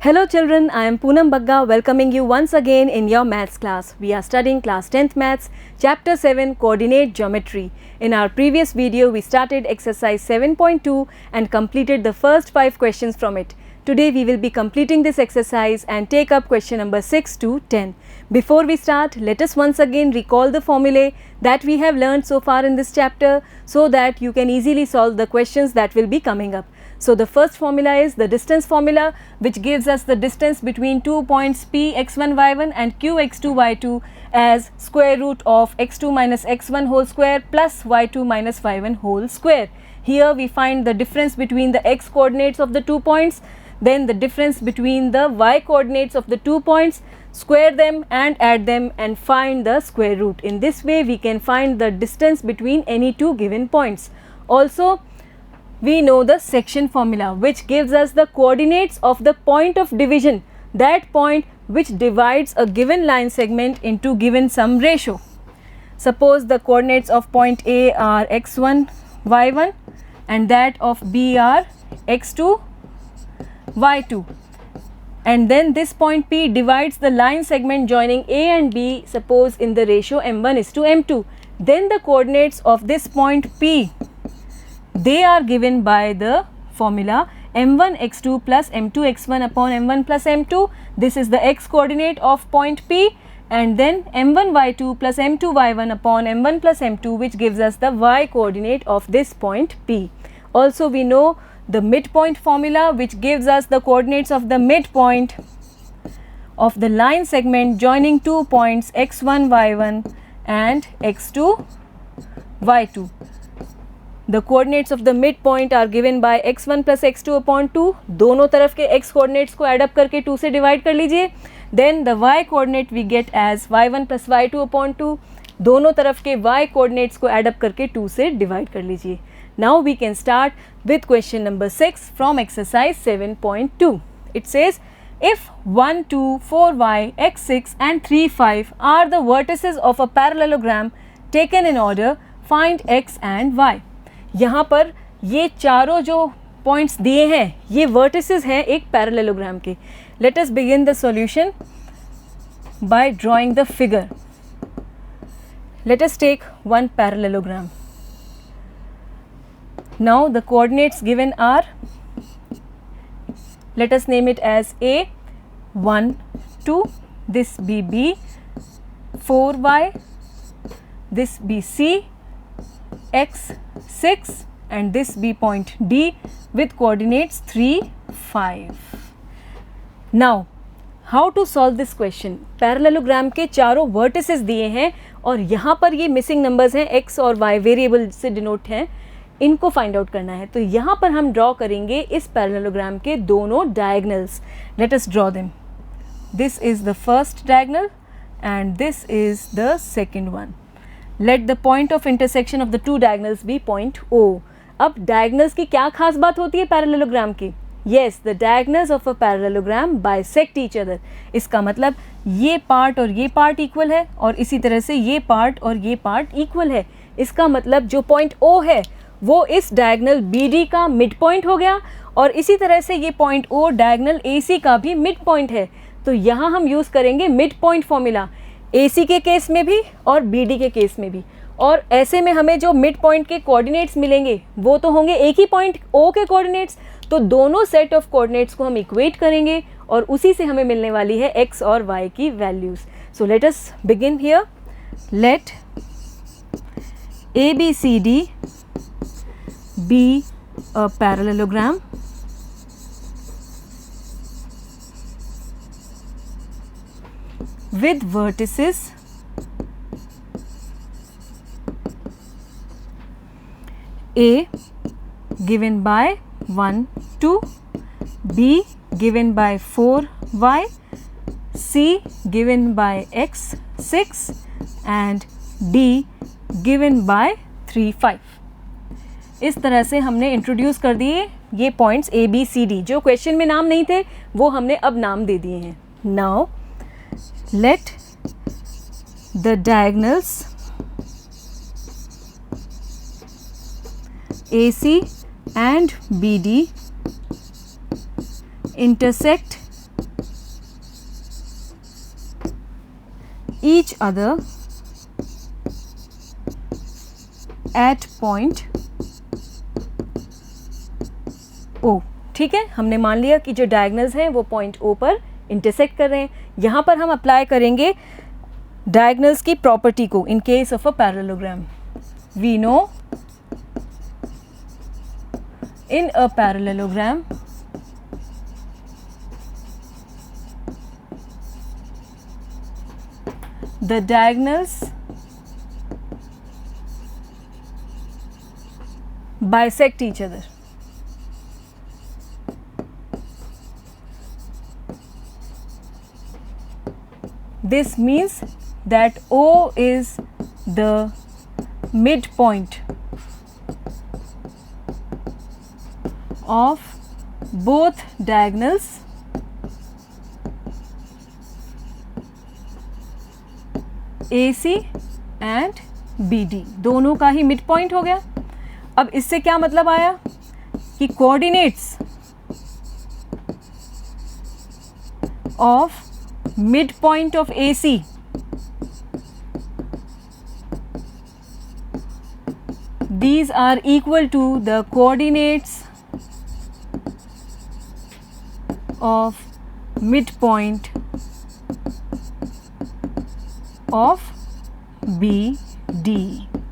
Hello children, I am Poonam Bagga welcoming you once again in your maths class. We are studying class 10th maths, chapter 7 coordinate geometry. In our previous video, we started exercise 7.2 and completed the first 5 questions from it. Today we will be completing this exercise and take up question number 6 to 10. Before we start, let us once again recall the formulae that we have learned so far in this chapter so that you can easily solve the questions that will be coming up. So the first formula is the distance formula, which gives us the distance between 2 points P x1 y1 and Q x2 y2 as square root of x2 minus x1 whole square plus y2 minus y1 whole square. Here we find the difference between the x coordinates of the 2 points, then the difference between the y coordinates of the 2 points, square them and add them and find the square root. In this way we can find the distance between any two given points. Also, we know the section formula, which gives us the coordinates of the point of division, that point which divides a given line segment into given some ratio. Suppose the coordinates of point A are x1 y1 and that of B are x2 y2, and then this point P divides the line segment joining A and B, suppose in the ratio m1 is to m2. Then the coordinates of this point P, they are given by the formula m1 x2 plus m2 x1 upon m1 plus m2. This is the x coordinate of point P, and then m1 y2 plus m2 y1 upon m1 plus m2, which gives us the y coordinate of this point P. Also we know the midpoint formula, which gives us the coordinates of the midpoint of the line segment joining 2 points x1 y1 and x2 y2. The coordinates of the midpoint are given by x1 plus x2 upon 2. दोनों तरफ के x coordinates को add up करके 2 से divide कर लीजिए. Then the y coordinate we get as y1 plus y2 upon 2. दोनों तरफ के y coordinates को add up करके 2 से divide कर लीजिए. Now we can start with question number 6 from exercise 7.2. It says, if 1, 2, 4y, x6 and 3, 5 are the vertices of a parallelogram taken in order, find x and y. यहाँ पर ये चारों जो points दिए हैं ये वर्टिसेस हैं एक पैरेललोग्राम के. Let us begin the solution by drawing the figure. Let us take one parallelogram. Now the coordinates given are, let us name it as A, 1, 2, this be B, 4y, this be C, x, 6 and this be point D with coordinates 3, 5. Now how to solve this question? Parallelogram के चारों vertices दिए हैं और यहाँ पर ये missing numbers हैं x और y वेरिएबल से डिनोट हैं, इनको फाइंड आउट करना है. तो यहाँ पर हम ड्रॉ करेंगे इस पैरेललोग्राम के दोनों diagonals. Let us draw them. This is the first diagonal and this is the second one. Let the point of intersection of the two diagonals be point O. अब डायगनल्स की क्या खास बात होती है पैरेललोग्राम की? Yes, the diagonals of a parallelogram bisect each other. इसका मतलब ये पार्ट और ये पार्ट इक्वल है और इसी तरह से ये पार्ट और ये पार्ट इक्वल है. इसका मतलब जो पॉइंट O है वो इस डायगनल BD का मिड पॉइंट हो गया और इसी तरह से ये पॉइंट O डायगनल AC का भी मिड पॉइंट है. तो यहाँ हम यूज़ करेंगे मिड पॉइंट फॉर्मूला AC के केस में भी और BD के केस में भी. और ऐसे में हमें जो मिड पॉइंट के कोऑर्डिनेट्स मिलेंगे वो तो होंगे एक ही पॉइंट O के कोऑर्डिनेट्स. तो दोनों सेट ऑफ कोऑर्डिनेट्स को हम इक्वेट करेंगे और उसी से हमें मिलने वाली है x और y की values. So let us begin here. Let ABCD be a parallelogram with vertices A given by 1, 2, B given by 4y, C given by x, 6 and D given by 3, 5. इस तरह से हमने इंट्रोड्यूस कर दिए ये points ABCD. जो question में नाम नहीं थे वो हमने अब नाम दे दिए हैं. Now let the diagonals AC and BD intersect each other at point O। ठीक है, हमने मान लिया कि जो डायगनल्स हैं वो पॉइंट O पर इंटरसेक्ट कर रहे हैं। यहाँ पर हम अप्लाई करेंगे डायगनल्स की प्रॉपर्टी को in case of a parallelogram. We know in a parallelogram the diagonals bisect each other. This means that O is the midpoint of both diagonals AC and BD, दोनों का ही mid point हो गया। अब इससे क्या मतलब आया कि coordinates of mid point of AC these are equal to the coordinates of midpoint of BD।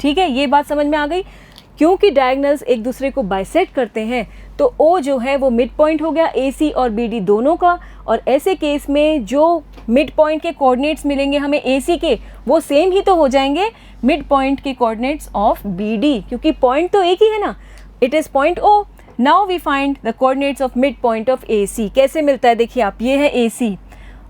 ठीक है, ये बात समझ में आ गई। क्योंकि डायगनल्स एक दूसरे को बाइसेक्ट करते हैं तो O जो है वो मिड पॉइंट हो गया AC और BD दोनों का, और ऐसे केस में जो मिड पॉइंट के कोऑर्डिनेट्स मिलेंगे हमें AC के, वो सेम ही तो हो जाएंगे मिड पॉइंट के कोऑर्डिनेट्स ऑफ BD, क्योंकि पॉइंट तो एक ही है ना, it is point O। Now we find the coordinates of mid point of AC। कैसे मिलता है, देखिए आप, ये है AC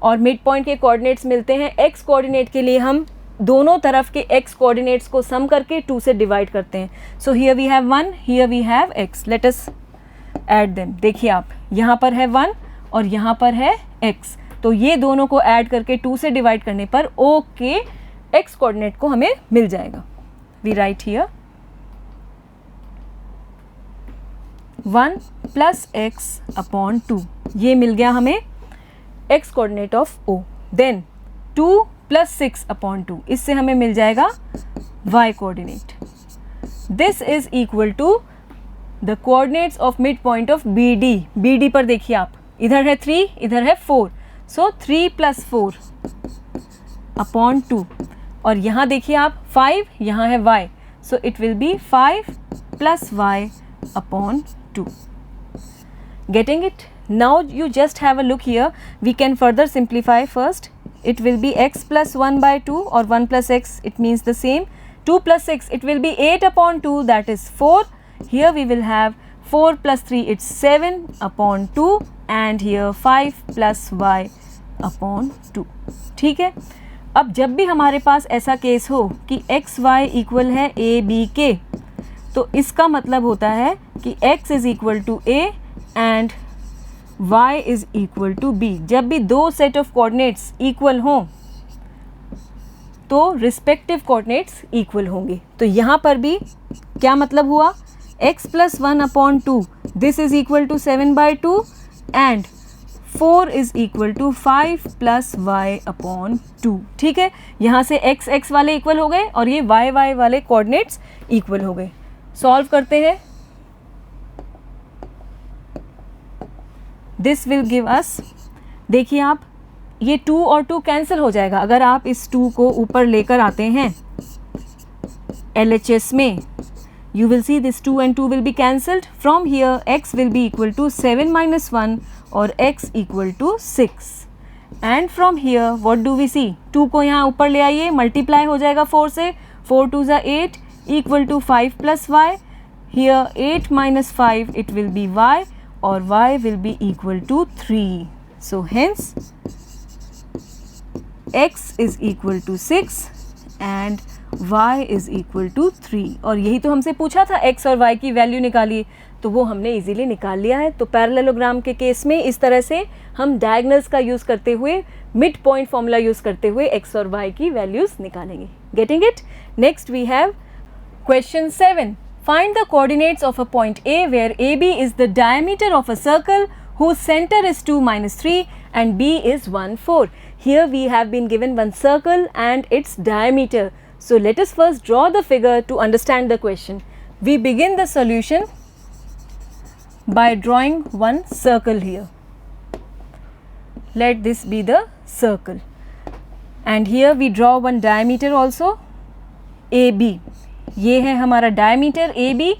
और मिड पॉइंट के कोऑर्डिनेट्स मिलते हैं x कोऑर्डिनेट के लिए हम दोनों तरफ के x कोऑर्डिनेट्स को सम करके 2 से डिवाइड करते हैं। So here we have 1, here we have x, let us add them. देखिए आप, यहाँ पर है 1 और यहाँ पर है x, तो ये दोनों को ऐड करके 2 से डिवाइड करने पर O के x कोऑर्डिनेट को हमें मिल जाएगा। We write here 1 plus x upon 2, ये मिल गया हमें x coordinate of O। Then 2 plus 6 upon 2, इससे हमें मिल जाएगा y coordinate. This is equal to the coordinates of mid point of BD। BD पर देखिए आप, इधर है 3, इधर है 4, सो 3 प्लस 4 अपॉन 2, और यहाँ देखिए आप 5, यहाँ है y, so it will B 5 plus y upon 2। Getting it? Now you just have a look here. We can further simplify first. It will be x plus 1 by 2, or 1 plus x, it means the same. 2 plus 6, it will be 8 upon 2, that is 4. Here we will have 4 plus 3, it's 7 upon 2, and here 5 plus y upon 2. ठीक है, अब जब भी हमारे पास ऐसा case हो कि x y equal है a b के, तो इसका मतलब होता है कि x is equal to a and y is equal to b। जब भी दो सेट ऑफ कोऑर्डिनेट्स इक्वल हों तो रिस्पेक्टिव कोऑर्डिनेट्स इक्वल होंगे। तो यहाँ पर भी क्या मतलब हुआ, x plus 1 upon 2, this is equal to 7 by 2 and 4 is equal to 5 plus y upon 2। ठीक है, यहाँ से x x वाले इक्वल हो गए और ये y y वाले कोऑर्डिनेट्स इक्वल हो गए। सॉल्व करते हैं, दिस विल गिव अस, देखिए आप, ये 2 और 2 कैंसिल हो जाएगा अगर आप इस 2 को ऊपर लेकर आते हैं LHS में। You will see this 2 and 2 will be cancelled. From here x will be equal to 7 minus 1 और x equal to 6. And from here what do we see? 2 को यहाँ ऊपर ले आइए, मल्टीप्लाई हो जाएगा 4 से, 4 2 ज़ा 8 equal to 5 plus y. Here 8 minus 5 it will be y और y will be equal to 3. So hence x is equal to 6 and y is equal to 3. और यही तो हमसे पूछा था x और y की वैल्यू निकालिए, तो वो हमने इजीली निकाल लिया है। तो पैरेललोग्राम के केस में इस तरह से हम डायगनल्स का यूज़ करते हुए, मिड पॉइंट फॉर्मूला यूज़ करते हुए x और y की वैल्यूज़ निकालेंगे। Getting it? Next we have question 7. Find the coordinates of a point A where AB is the diameter of a circle whose center is 2 minus 3 and B is 1 4. Here we have been given one circle and its diameter. So let us first draw the figure to understand the question. We begin the solution by drawing one circle here. Let this be the circle. And here we draw one diameter also, AB. ये है हमारा diameter AB.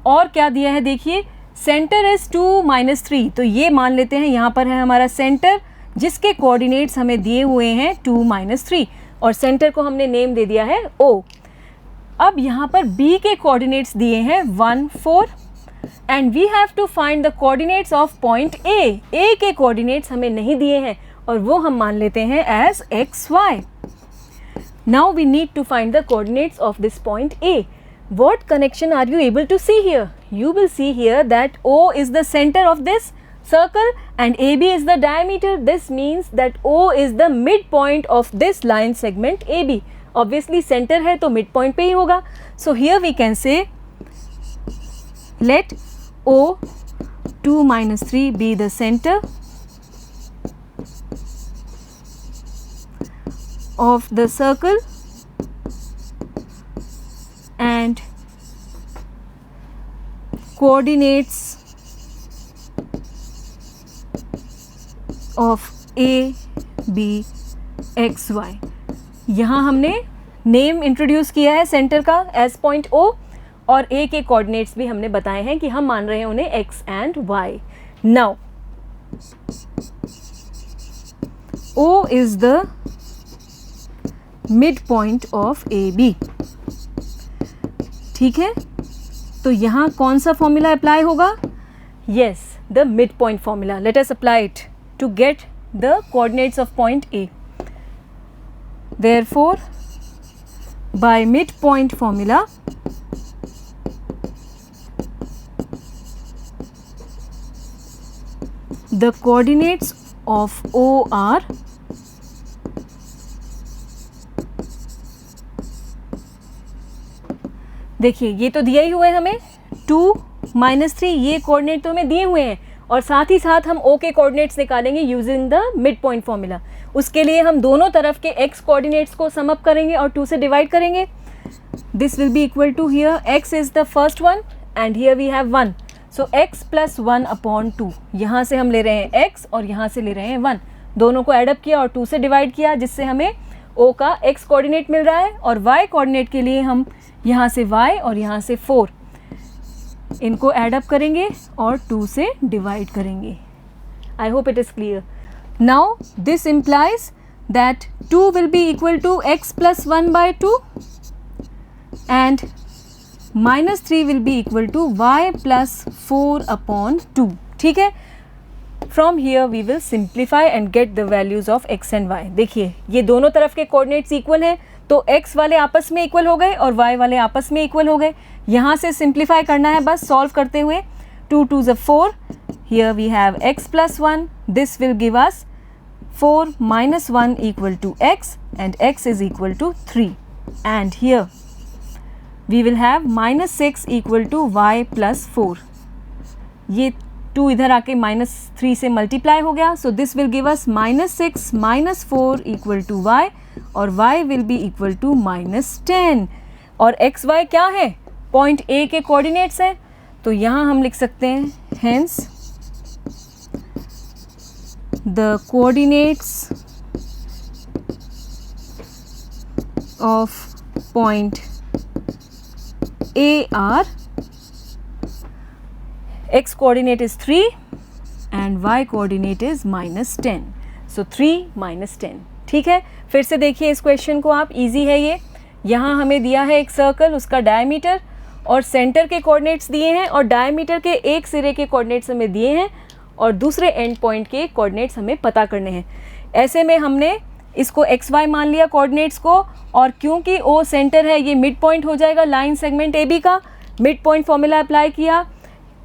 और क्या दिया है देखिए, centre is 2-3. तो ये मान लेते हैं यहाँ पर है हमारा सेंटर, जिसके कोऑर्डिनेट्स हमें दिए हुए हैं 2-3, और सेंटर को हमने नेम दे दिया है O. अब यहाँ पर B के कोऑर्डिनेट्स दिए हैं 1-4 and we have to find the coordinates of point A. A के कोऑर्डिनेट्स हमें नहीं दिए हैं और वो हम मान लेते हैं as XY. Now we need to find the coordinates of this point A. What connection are you able to see here? You will see here that O is the center of this circle and AB is the diameter. This means that O is the midpoint of this line segment AB. Obviously center है तो midpoint पे ही होगा. So here we can say let O 2-3 be the center of the circle and coordinates of A, B, X, Y. यहाँ हमने name introduce किया है centre का as point O और A के कोऑर्डिनेट्स भी हमने बताए हैं कि हम मान रहे हैं उन्हें X and Y. Now O is the midpoint of AB. ठीक है, तो यहाँ कौन सा फॉर्मूला अप्लाई होगा? Yes, the midpoint formula. Let us apply it to get the coordinates of point A. Therefore, by midpoint formula, the coordinates of O are देखिए ये तो दिया ही हुआ है हमें 2-3, ये कोऑर्डिनेट तो हमें दिए हुए हैं और साथ ही साथ हम O के कोऑर्डिनेट्स निकालेंगे using the mid point formula. उसके लिए हम दोनों तरफ के x कोऑर्डिनेट्स को सम अप करेंगे और 2 से डिवाइड करेंगे. This will be equal to here x is the first one and here we have 1. So x + 1/2. यहाँ से हम ले रहे हैं x और यहाँ से ले रहे हैं 1. दोनों को एडअप किया और 2 से डिवाइड किया, जिससे हमें O का x कोऑर्डिनेट मिल रहा है और y कोऑर्डिनेट के लिए हम यहाँ से y और यहाँ से 4 इनको एडअप करेंगे और 2 से डिवाइड करेंगे. I hope it is clear. Now this implies that 2 will be equal to x + 1/2 and -3 will be equal to y + 4/2. ठीक है, from here we will simplify and get the values of x and y. देखिए ये दोनों तरफ के coordinates equal हैं तो x वाले आपस में इक्वल हो गए और y वाले आपस में इक्वल हो गए. यहाँ से सिंप्लीफाई करना है बस सॉल्व करते हुए. 2 2 = 4. Here we have x + 1. This will give us 4 - 1 = x and x is equal to 3. And here we will have -6 = y + 4. ये 2 इधर आके -3 से मल्टीप्लाई हो गया. So this will give us -6 - 4 = y और y will be equal to -10. और x Y क्या है? पॉइंट A के कोऑर्डिनेट्स हैं. तो यहाँ हम लिख सकते हैं hence the coordinates of point A are x coordinate is 3 and y coordinate is -10. So 3 - 10. ठीक है, फिर से देखिए इस क्वेश्चन को आप. इजी है ये. यहाँ हमें दिया है एक सर्कल, उसका डायमीटर और सेंटर के कोऑर्डिनेट्स दिए हैं और डायमीटर के एक सिरे के कोऑर्डिनेट्स हमें दिए हैं और दूसरे एंड पॉइंट के कोऑर्डिनेट्स हमें पता करने हैं. ऐसे में हमने इसको एक्स वाई मान लिया कोऑर्डिनेट्स को, और क्योंकि ओ सेंटर है ये मिड पॉइंट हो जाएगा लाइन सेगमेंट ए बी का. मिड पॉइंट फॉर्मूला अप्लाई किया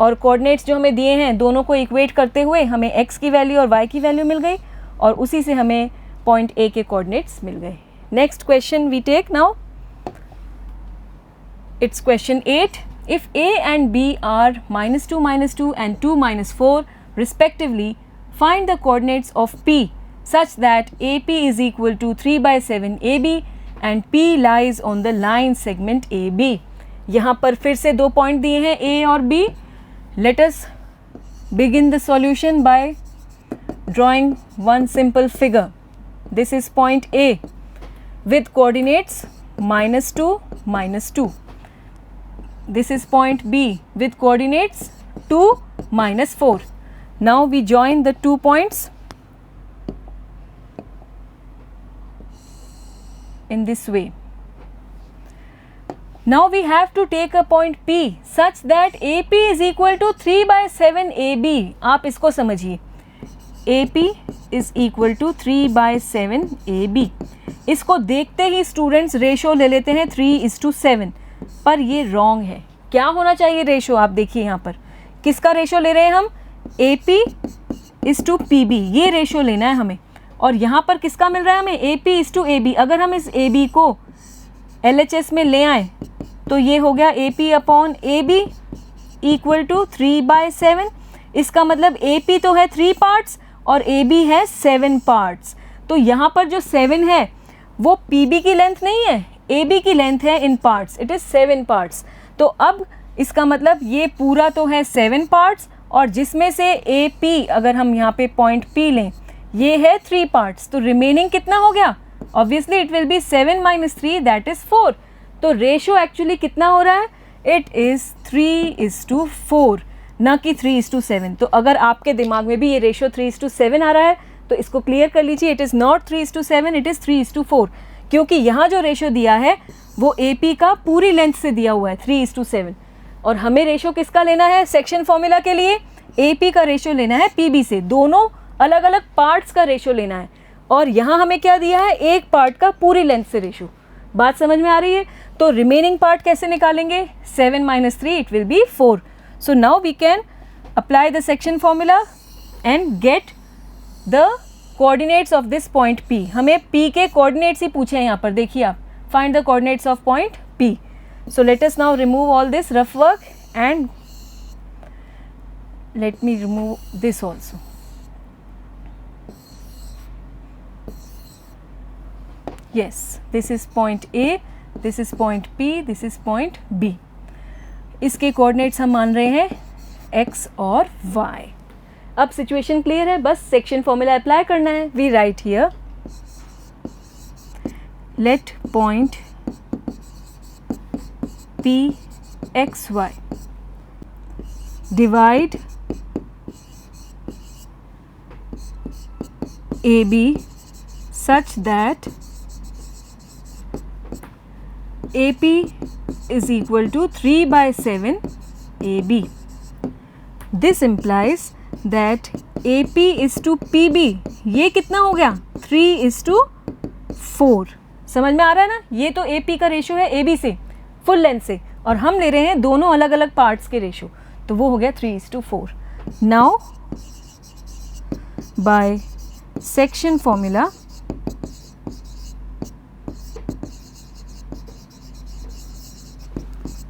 और कोऑर्डिनेट्स जो हमें दिए हैं दोनों को इक्वेट करते हुए हमें एक्स की वैल्यू और वाई की वैल्यू मिल गई और उसी से हमें पॉइंट ए के कोऑर्डिनेट्स मिल गए. Next question we take now. It's question 8. If A and B are -2 and 2 4 respectively, find the coordinates of P such that AP is equal to 3/7 AB and P lies on the line segment AB. यहाँ पर फिर से 2 point दिए हैं A और B. Let us begin the solution by drawing one simple figure. This is point A with coordinates -2, -2. This is point B with coordinates 2, -4. Now we join the 2 points in this way. Now we have to take a point P such that AP is equal to 3/7 AB. आप इसको समझिए, AP is equal to 3/7 AB. इसको देखते ही students ratio ले लेते हैं 3:7, पर ये रॉन्ग है. क्या होना चाहिए रेशो? आप देखिए यहाँ पर किसका रेशो ले रहे हैं हम? AP is to PB, ये रेशो लेना है हमें. और यहाँ पर किसका मिल रहा है हमें? AP is to AB. अगर हम इस AB को LHS में ले आए तो ये हो गया AP upon AB equal to 3/7. इसका मतलब AP तो है 3 पार्ट्स और AB है 7 पार्ट्स. तो यहाँ पर जो 7 है वो PB की लेंथ नहीं है, AB की लेंथ है इन पार्ट्स. It is 7 parts. तो अब इसका मतलब ये पूरा तो है 7 पार्ट्स और जिसमें से AP अगर हम यहाँ पे पॉइंट P लें ये है 3 पार्ट्स. तो रिमेनिंग कितना हो गया? Obviously it will B 7 - 3 that is 4. तो रेशो एक्चुअली कितना हो रहा है? इट इज़ 3:4 ना कि 3:7. तो अगर आपके दिमाग में भी ये रेशो 3:7 आ रहा है तो इसको क्लियर कर लीजिए. It is not 3:7, it is 3:4, क्योंकि यहाँ जो रेशो दिया है वो AP का पूरी लेंथ से दिया हुआ है 3:7 और हमें रेशो किसका लेना है? सेक्शन फॉर्मूला के लिए AP का रेशो लेना है PB से. दोनों अलग अलग पार्ट्स का रेशो लेना है और यहाँ हमें क्या दिया है? एक पार्ट का पूरी लेंथ से रेशो. बात समझ में आ रही है? तो रिमेनिंग पार्ट कैसे निकालेंगे? 7 - 3 it will be 4. So now we can apply the section formula and get the coordinates of this point P. हमें P के कोऑर्डिनेट्स ही पूछे हैं यहाँ पर. देखिए आप, find the coordinates of point P. So let us now remove all this rough work and let me remove this also. Yes, this is point A, this is point P, this is point B. इसके coordinates हम मान रहे हैं x और y. अब situation clear है, बस section formula apply करना है. We write here let point P x y divide AB such that AP is equal to 3/7 AB. This implies that AP is to PB. ये कितना हो गया? 3:4. समझ में आ रहा है ना? ये तो AP का रेशो है AB से फुल लेंथ से और हम ले रहे हैं दोनों अलग अलग पार्ट्स के रेशो, तो वो हो गया 3:4. Now by section formula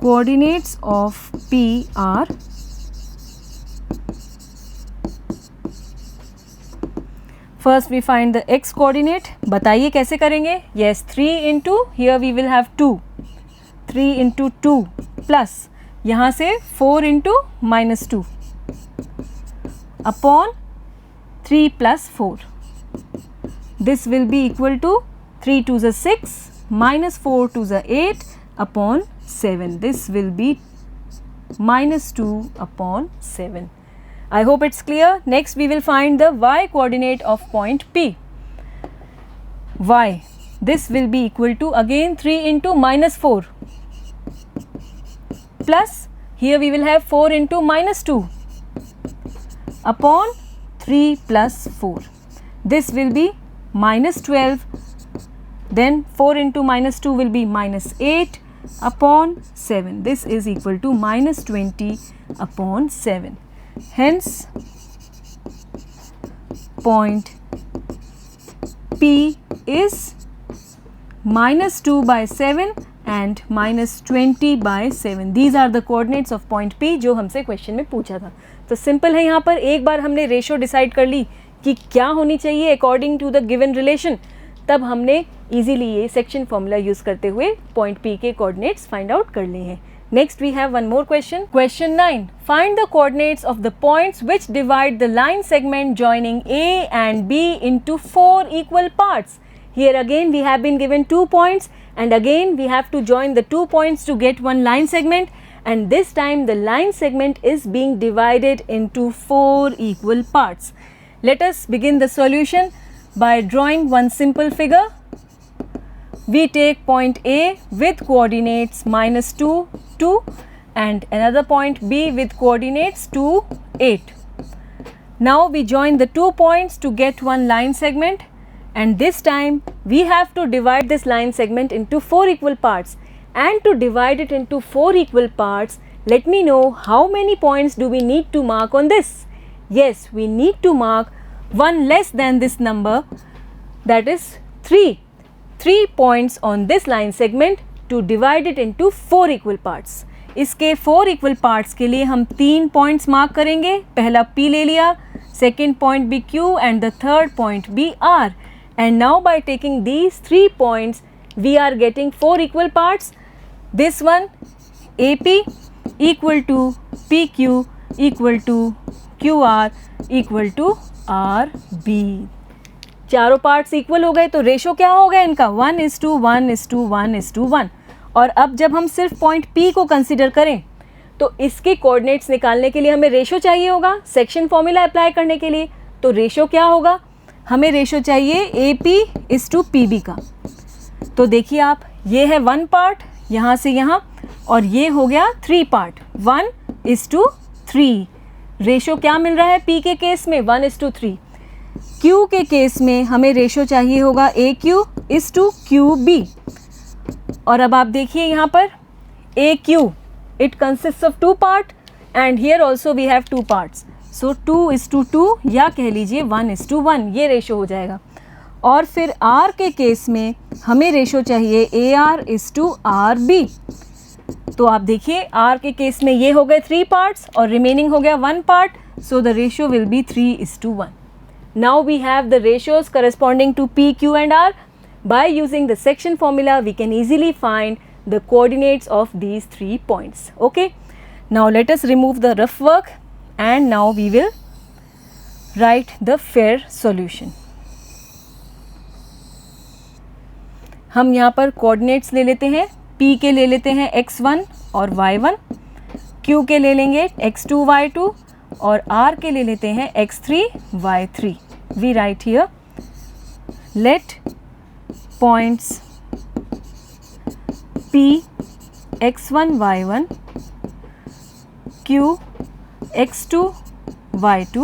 coordinates of P are first we find the x coordinate. बताइए कैसे करेंगे? Yes, 3 into here we will have 2, 3 into 2 plus यहाँ से 4 into -2 upon 3 plus 4. This will be equal to 3 to the 6 minus 4 to the 8 upon 7. This will be -2 upon 7. I hope it's clear. Next we will find the y coordinate of point P. Y, this will be equal to again 3 into -4 plus here we will have 4 into -2 upon 3 plus 4. This will be -12, then 4 into -2 will be -8 upon 7. This is equal to -20 upon 7. Hence point P is -2/7 and -20/7. These are the coordinates of point P जो हमसे question में पूछा था. तो simple है, यहाँ पर एक बार हमने रेशो डिसाइड कर ली कि क्या होनी चाहिए according to the given relation, तब हमने इजीली ये सेक्शन फॉर्मूला यूज करते हुए पॉइंट P के कोऑर्डिनेट्स फाइंड आउट कर लिए हैं. Next we have one more question. Question 9. Find the coordinates of the points which divide the line segment joining A and B into 4 equal parts. Here again we have been given 2 points and again we have to join the 2 points to get one line segment, and this time the line segment is being divided into 4 equal parts. Let us begin the solution by drawing one simple figure. We take point A with coordinates -2, 2 and another point B with coordinates 2, 8. Now we join the 2 points to get one line segment, and this time we have to divide this line segment into 4 equal parts, and to divide it into 4 equal parts, let me know how many points do we need to mark on this. Yes, we need to mark one less than this number, that is 3 points on this line segment to divide it into 4 equal parts. इसके 4 equal parts के लिए हम 3 points mark करेंगे. पहला P ले लिया, second point B Q and the third point B R. And now by taking these 3 points, we are getting 4 equal parts. This one AP equal to PQ equal to QR equal to RB. चारों parts equal हो गए तो ratio क्या हो गया इनका 1:1:1:1:1. और अब जब हम सिर्फ पॉइंट P को कंसिडर करें तो इसके कोऑर्डिनेट्स निकालने के लिए हमें रेशो चाहिए होगा सेक्शन फॉर्मूला अप्लाई करने के लिए. तो रेशो क्या होगा, हमें रेशो चाहिए AP:PB का. तो देखिए आप, ये है 1 पार्ट यहाँ से यहाँ और ये हो गया 3 पार्ट 1:3. रेशो क्या मिल रहा है P के केस में 1:3. Q के केस में हमें रेशो चाहिए होगा AQ:QB. और अब आप देखिए यहाँ पर AQ, it consist of 2 part and here also we have 2 parts. So 2:2 या कह लीजिए 1:1 ये रेशो हो जाएगा. और फिर R के केस में हमें रेशो चाहिए AR:RB. तो आप देखिए R के केस में ये हो गए 3 पार्ट्स और रिमेनिंग हो गया 1 part. So the ratio will be 3:1. Now we have the ratios corresponding to P, Q and R. By using the section formula, we can easily find the coordinates of these 3 points. Okay. Now let us remove the rough work and now we will write the fair solution. हम यहाँ पर coordinates ले लेते हैं. P के ले लेते हैं x1 और y1. Q के ले लेंगे x2, y2 और R के ले लेते हैं x3, y3. We write here, let points P x1, y1, Q x2, y2.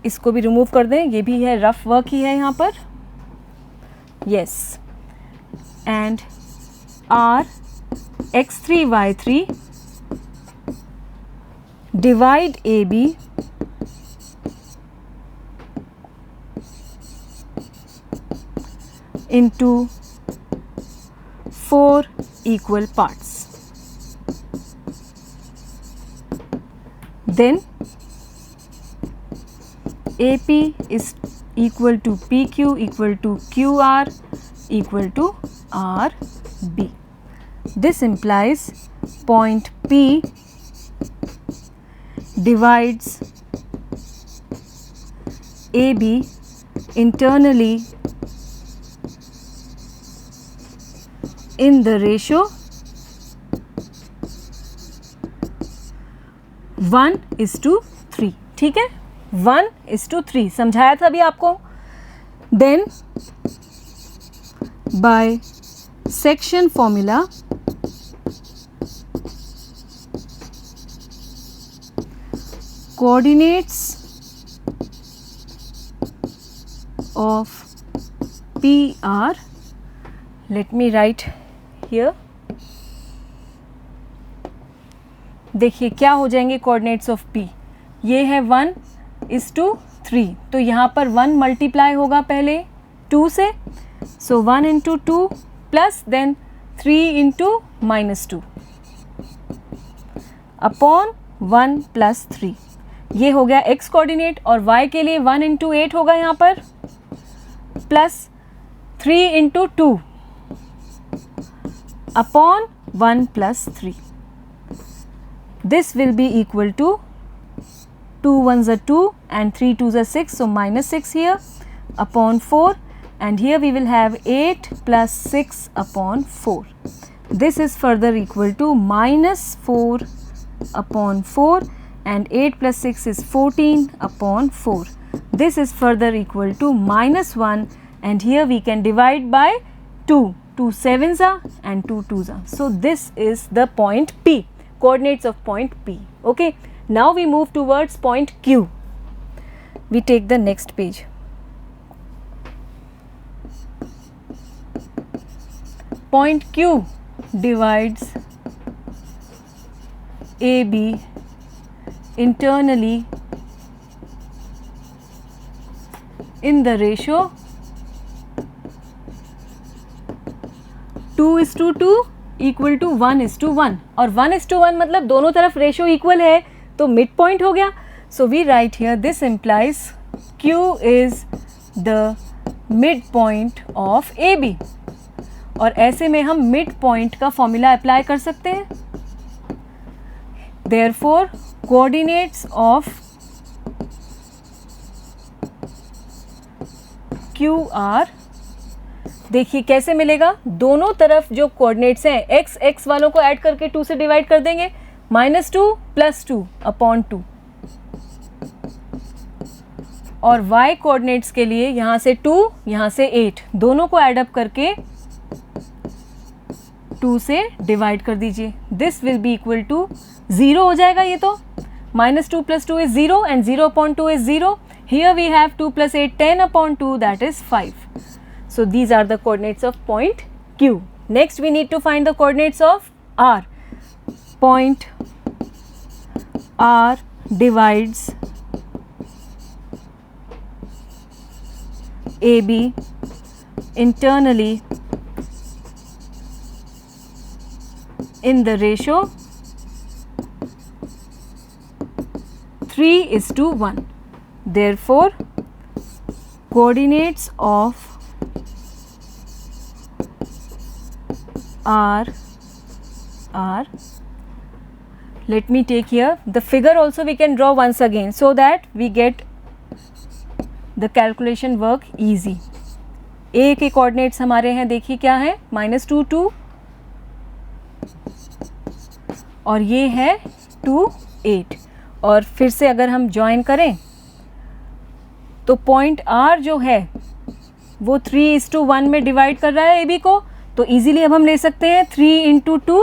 इसको भी रिमूव कर दें, ये भी है रफ वर्क ही है यहाँ पर. Yes, and R x3, y3 divide AB into 4 equal parts. Then AP is equal to PQ equal to QR equal to RB. This implies point P divides AB internally in the ratio 1:3. ठीक है, 1:3 समझाया था अभी आपको. Then by section formula coordinates of PR, let me write here. देखिए क्या हो जाएंगे कोऑर्डिनेट्स ऑफ P. ये है 1:3, तो यहाँ पर 1 मल्टीप्लाई होगा पहले 2 से. So 1 into 2 plus then 3 into -2 upon 1 + 3. ये हो गया x कोऑर्डिनेट, और y के लिए 1 इंटू 8 होगा यहाँ पर, plus 3 into 2 upon 1 plus 3. This will be equal to 2 1s are 2 and 3 2s are 6, so minus 6 here upon 4, and here we will have 8 plus 6 upon 4. This is further equal to minus 4 upon 4, and 8 plus 6 is 14 upon 4. This is further equal to minus 1, and here we can divide by 2. 2 7s are and 2 2s are. So this is the point P, coordinates of point P. Okay, now we move towards point Q. We take the next page. Point Q divides AB internally in the ratio 2:2 equal to 1:1, और 1:1 मतलब दोनों तरफ ratio equal है, तो mid point हो गया. So we write here this implies Q is the mid point of AB, और ऐसे में हम मिड पॉइंट का फॉर्मूला अप्लाई कर सकते हैं. Therefore coordinates of Q are, देखिए कैसे मिलेगा, दोनों तरफ जो कोऑर्डिनेट्स हैं x वालों को ऐड करके 2 से डिवाइड कर देंगे, -2 + 2 अपॉन 2, और y कोऑर्डिनेट्स के लिए यहाँ से 2 यहाँ से 8, दोनों को ऐड अप करके 2 से डिवाइड कर दीजिए. This will be equal to 0 हो जाएगा ये तो, -2 + 2 is 0 and 0 upon 2 is 0. Here we have 2 + 8 10 upon 2, that is 5. So these are the coordinates of point Q. Next we need to find the coordinates of R. Point R divides AB internally in the ratio 3:1. Therefore, coordinates of R are, let me take here the figure also we can draw once again so that we get the calculation work easy. A के coordinates हमारे हैं, देखिए क्या है, -2 2, और ये है 2 8, और फिर से अगर हम ज्वाइन करें तो पॉइंट R जो है वो 3:1 में डिवाइड कर रहा है AB को, तो इजीली अब हम ले सकते हैं 3 × 2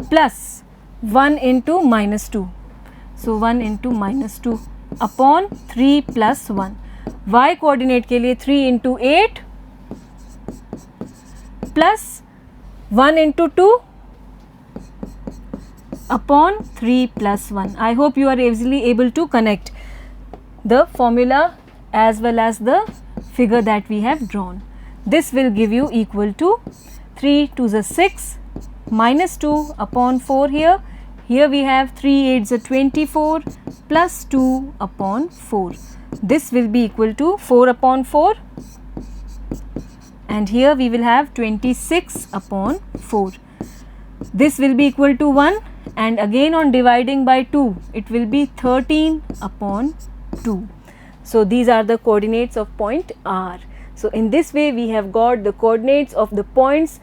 प्लस 1 × -2, सो 1 × -2 अपॉन 3 + 1. y कोऑर्डिनेट के लिए 3 × 8 plus 1 × 2 upon 3 + 1. I hope you are easily able to connect the formula as well as the figure that we have drawn. This will give you equal to 3 2s are 6, -2 upon 4 here. Here we have 3 8s are 24 plus 2 upon 4. This will be equal to 4 upon 4, and here we will have 26 upon 4. This will be equal to 1, and again on dividing by 2 it will be 13 upon 2. So these are the coordinates of point R. So in this way we have got the coordinates of the points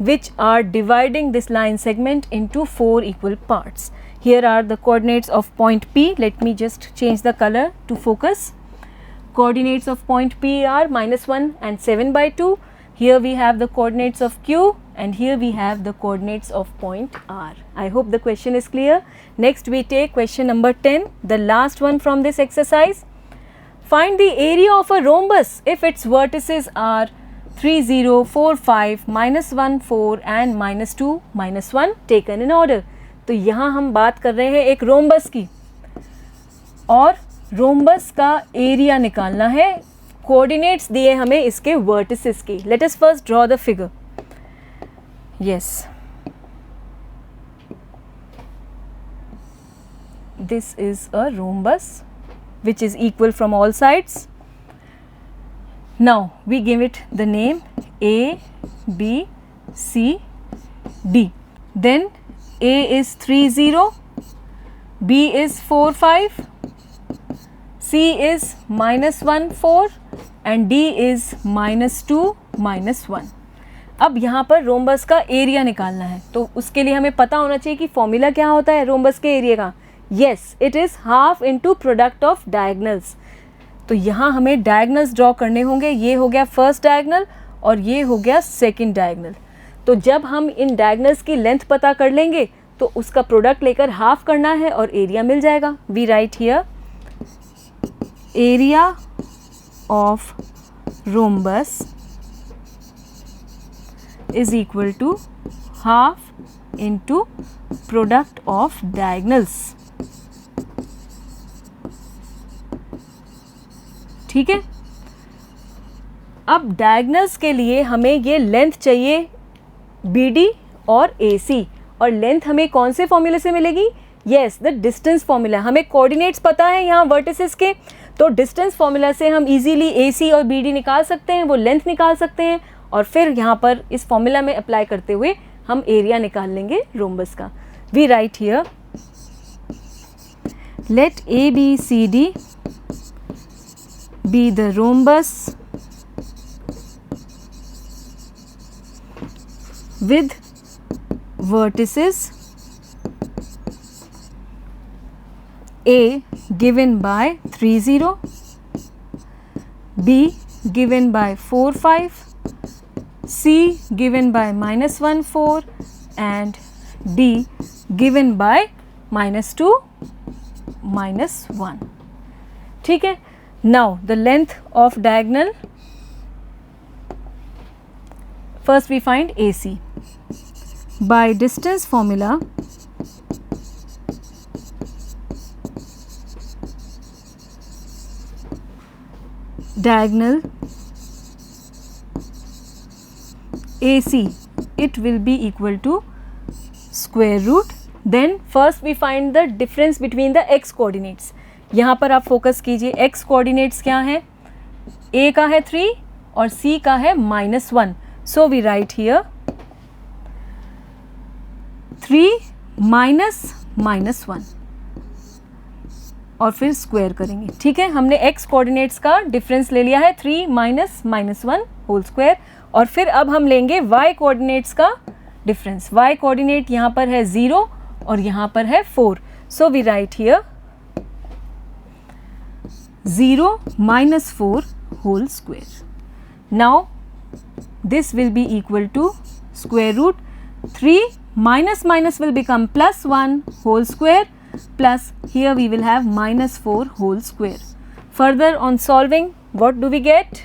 which are dividing this line segment into 4 equal parts. Here are the coordinates of point P. Let me just change the color to focus. Coordinates of point P are -1 and 7/2. Here we have the coordinates of Q, and here we have the coordinates of point R. I hope the question is clear. Next we take question number 10, the last one from this exercise. Find the area of a rhombus if its vertices are 3 0 4 5 -1 4 and -2 -1 taken in order. तो यहाँ हम बात कर रहे हैं एक rhombus की, और रोम्बस का एरिया निकालना है. कोऑर्डिनेट्स दिए हमें इसके वर्टिसेस की. Let us first draw the figure. Yes, this is a rhombus which is equal from all sides. Now we give it the name A, B, C, D. Then A is 3, 0, B is 4, 5, C is -1, 4 and D is -2, -1. अब यहाँ पर rhombus का area निकालना है, तो उसके लिए हमें पता होना चाहिए कि फॉर्मूला क्या होता है रोम्बस के एरिया का. Yes, it is half into product of diagonals. तो यहाँ हमें डायगनल्स ड्रॉ करने होंगे. ये हो गया फर्स्ट डायगनल और ये हो गया सेकंड डायगनल. तो जब हम इन डायगनल्स की लेंथ पता कर लेंगे तो उसका प्रोडक्ट लेकर हाफ करना है और एरिया मिल जाएगा. We write here area of rhombus is equal to half into product of diagonals. ठीक है. अब डायगनल्स के लिए हमें ये लेंथ चाहिए BD और AC, और लेंथ हमें कौन से फॉर्मूले से मिलेगी? Yes, the distance formula. हमें कोऑर्डिनेट्स पता है यहाँ वर्टिसेस के, तो डिस्टेंस फॉर्मूला से हम इजीली AC और BD निकाल सकते हैं, वो लेंथ निकाल सकते हैं, और फिर यहाँ पर इस फॉर्मूला में अप्लाई करते हुए हम एरिया निकाल लेंगे रोम्बस का. We write here let ABCD be the rhombus with vertices A given by 3, 0, B given by 4, 5, C given by -1, 4 and D given by -2, -1. ठीक है. Now the length of diagonal, first we find AC by distance formula. Diagonal AC, it will be equal to square root. Then first we find the difference between the x coordinates. यहाँ पर आप focus कीजिए, x coordinates क्या है? A का है 3 और C का है -1. So we write here 3 -1 और फिर स्क्वायर करेंगे. ठीक है, हमने x कोऑर्डिनेट्स का डिफरेंस ले लिया है 3 -1 होल स्क्वायर, और फिर अब हम लेंगे y कोऑर्डिनेट्स का डिफरेंस. y कोऑर्डिनेट यहाँ पर है 0 और यहाँ पर है 4. So we write here 0 -4 whole square. Now this will be equal to square root 3 minus will become +1 whole square plus here we will have -4 whole square. Further on solving, what do we get?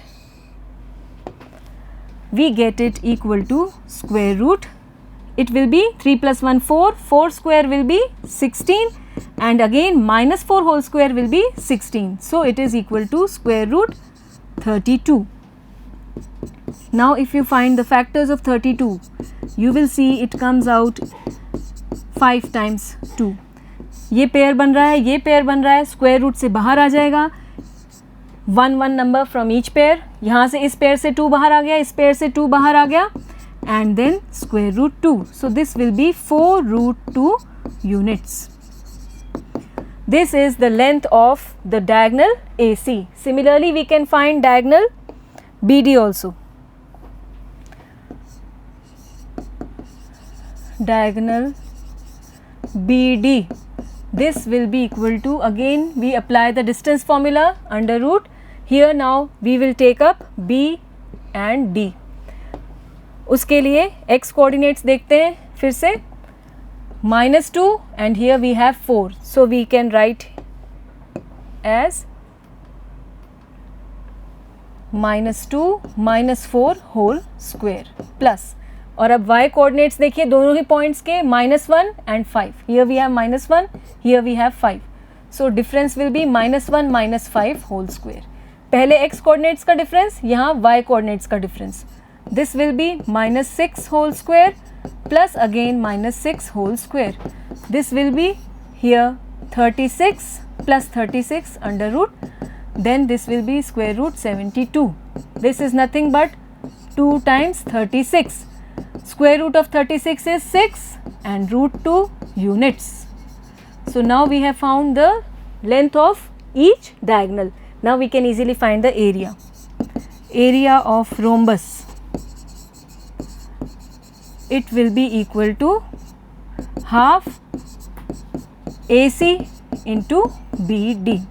We get it equal to square root. It will be 3 + 1 4, 4 square will be 16 and again -4 whole square will be 16. So it is equal to square root 32. Now if you find the factors of 32, you will see it comes out 5 times 2. ये pair बन रहा है, ये pair बन रहा है, square root से बाहर आ जाएगा 1 नंबर फ्रॉम ईच पेयर. यहाँ से इस पेयर से 2 बाहर आ गया, इस पेयर से 2 बाहर आ गया and then square root 2. So this will be 4 root 2 units. This is the length of the diagonal AC. Similarly, we can find diagonal BD also. Diagonal BD, this will be equal to, again we apply the distance formula under root. Here now we will take up B and D. उसके लिए x coordinates देखते हैं फिर से, -2 and here we have 4. So we can write as -2 -4 whole square plus, और अब y coordinates देखिए दोनों ही पॉइंट्स के -1 and 5. Here we have -1, here we have 5. So difference will be -1 -5 whole square. पहले x coordinates का डिफरेंस, यहाँ y coordinates का difference. This will be -6 whole square plus again -6 whole square. This will be here 36 plus 36 under root, then this will be square root 72. This is nothing but 2 times 36. Square root of 36 is 6 and root 2 units. So now we have found the length of each diagonal. Now we can easily find the area. Area of rhombus, it will be equal to half AC into BD.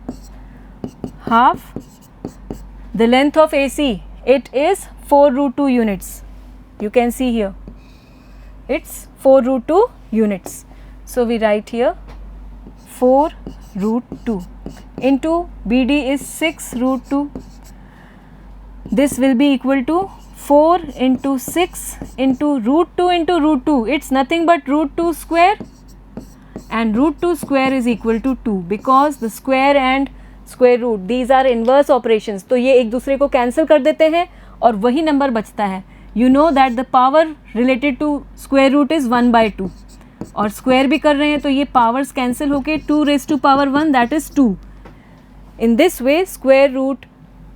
Half the length of AC, it is 4 root 2 units. You can see here, it's 4 root 2 units. So we write here 4 root 2 into BD is 6 root 2. This will be equal to 4 into 6 into root 2 into root 2. It's nothing but root 2 square, and root 2 square is equal to 2 because the square and square root, these are inverse operations. तो ये एक दूसरे को cancel कर देते हैं और वही number बचता है. You know that the power related to square root is 1 by 2 और square भी कर रहे हैं तो ये powers cancel होके 2 raised to power 1, that is 2. In this way, square root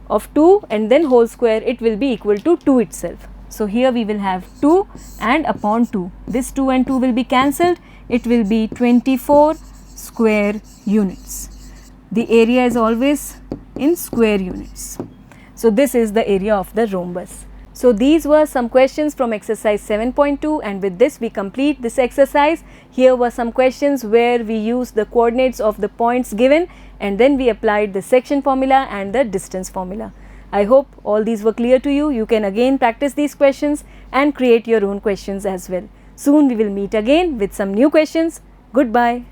of 2 and then whole square, it will be equal to 2 itself. So here we will have 2 and upon 2. This 2 and 2 will be cancelled. It will be 24 square units. The area is always in square units. So this is the area of the rhombus. So these were some questions from exercise 7.2, and with this we complete this exercise. Here were some questions where we used the coordinates of the points given and then we applied the section formula and the distance formula. I hope all these were clear to you. You can again practice these questions and create your own questions as well. Soon we will meet again with some new questions. Goodbye.